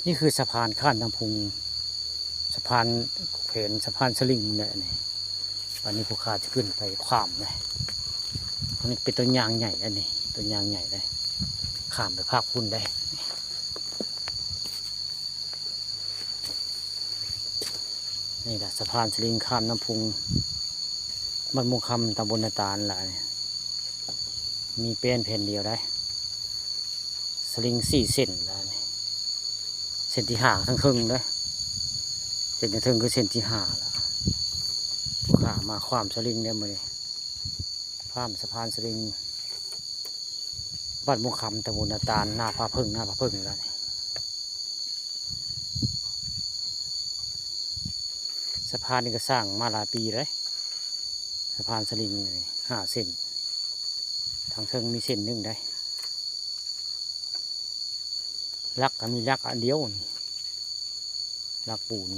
นี่คือสะพานข้ามน้ำพุงสะพานแขวนสะพานสลิงเนี่ยนี่วันนี้ผู้ข้าจะขึ้นไปข้ามเลยอันนี้เป็นต้นยางใหญ่แล้วนี่ต้นยางใหญ่เลยข้ามไปภาคพุ่นได้นี่แหละสะพานสลิงข้ามน้ำพุงบ้านมุงคำตำบลนาตาลแหละมีเป็นแผ่นเดียวได้สลิง4 เส้นแล้วนี่เส้นที่5ทั้งครึ่งเลยเส้นที่ครึ่งคือเส้นที่5แล้วผู้ข้ามาความสลิงเนี่ยมาเลยข้ามสะพานสลิงบ้านมุงคำตำบลนาตาลหน้าพระพึ่งแล้วนี่สะพานนี้ก็สร้างมาหลายปีเลยสะพานสลิงนี่5 เส้นทางเทิงมีเส้นหนึ่งได้ลักก็มีลักอันเดียวนี่ลักปูน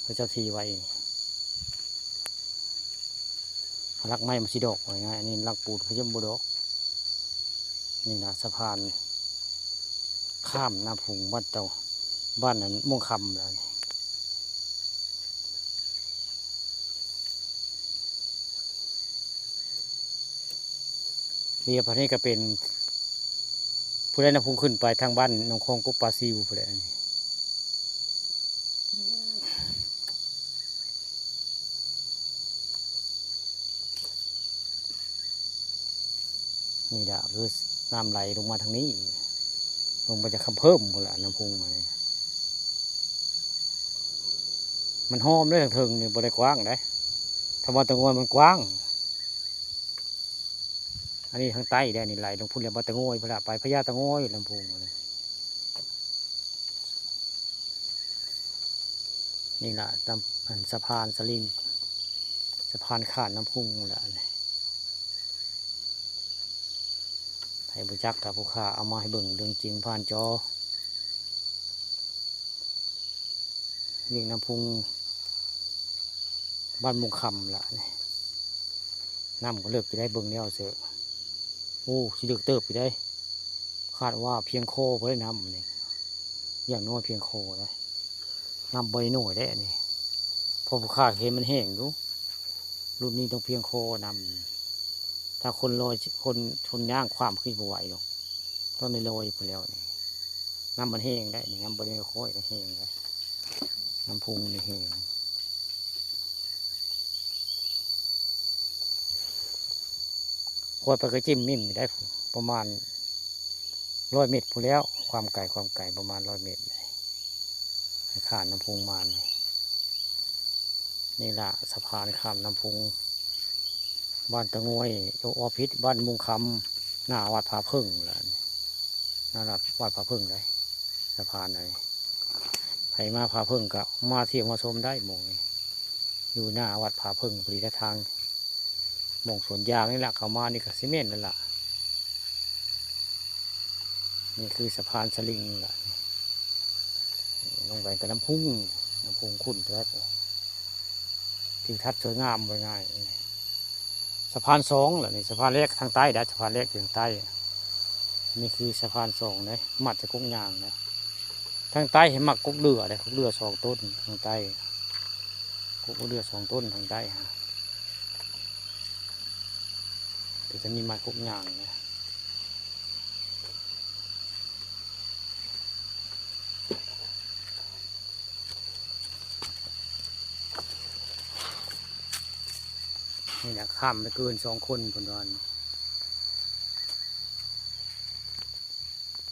พระเจ้าทีไว้ลักไม้มันสีดอกไว้ง่ายอันนี้ลักปูนพระเจ้าบุดอกนี่นะสะพานข้ามน้ำพุงบ้านเตาบ้านนั้นม่วงคำแล้วเรียบพอนี้ก็เป็นผู้ใดนำพุงขึ้นไปทางบ้านน้องคงกุ๊ปปาซิวผู้ใดนี่แหละคือน้ำไหลลงมาทางนี้ลงไปจะคำเพิ่มหมดละน้ำพุงอะไรมันหอมด้วยทางเทิงนี่บริกว้างได้ธรรมะตะงอยมันกว้างอันนี้ทางใต้ได้นี่ไหลลงพุ่นเรียบตะงอยไปละไปพญาตะงอยลำพุงเลยนี่แหละตามสะพานสลิงสะพานข้ามน้ำพุงแหละไทยบุจักกับผู้ข้าเอามาให้เบิ่งเรื่องจริงผ่านจอเรียงน้ำพุงบ้านมุงคำละน้ำก็เลิกไปได้เบิ่งแล้วเสือโอ้สิเลิกเติบไปได้คาดว่าเพียงโคเพื่อน้ำนี่อย่างน้อยเพียงโคเลยน้ำใบหน่วยได้นี่พอผู้ข้าเห็นมันแห้งดูรุ่นนี้ต้องเพียงโคนำถ้าคนลอยคนชนย่างความขึ้นบ่ไหวหรอกต้องในลอยไปแล้วนี่น้ำมันแห้งได้นี่น้ำใบไม่ค่อยแห้งได้น้ำพุงนี่แห้งควรไปกระจิ้มมิ่มได้ประมาณ100 เมตรพอแล้วความไกลประมาณ100 เมตรข้ามน้ำพุงมานี่แหละสะพานข้ามน้ำพุงบ้านตะงอยโอพิษบ้านมุงคำหน้าวัดผาพึ่งแหละหน้าวัดผาพึ่งเลยสะพานเลยใครมาผาพึ่งก็มาเที่ยวมาชมได้หมองอยู่หน้าวัดผาพึ่งปรีทางหมองสวนยางนี่แหละเขามานี่ก็ซีเมนต์นั่นแหละนี่คือสะพานสลิงแหละลงไปกับน้ำพุงขุ่นแท้ทิวทัศน์สวยงามง่ายสะพาน2แหละนี่สะพานแรกทางใต้ได้สะพานแรกทางใต้นี่คือสะพาน2เลยมัดจะกุ้งยางนะทางใต้เห็นมักกุ๊กเรือเลยกุ๊กเรือ2 ต้นทางใต้กุ๊กเรือ2 ต้นทางใต้ฮะเดี๋ยวจะมีมัดกุ๊กยางนะนี่แหละข้ามไปเกิน2 คนคนวัน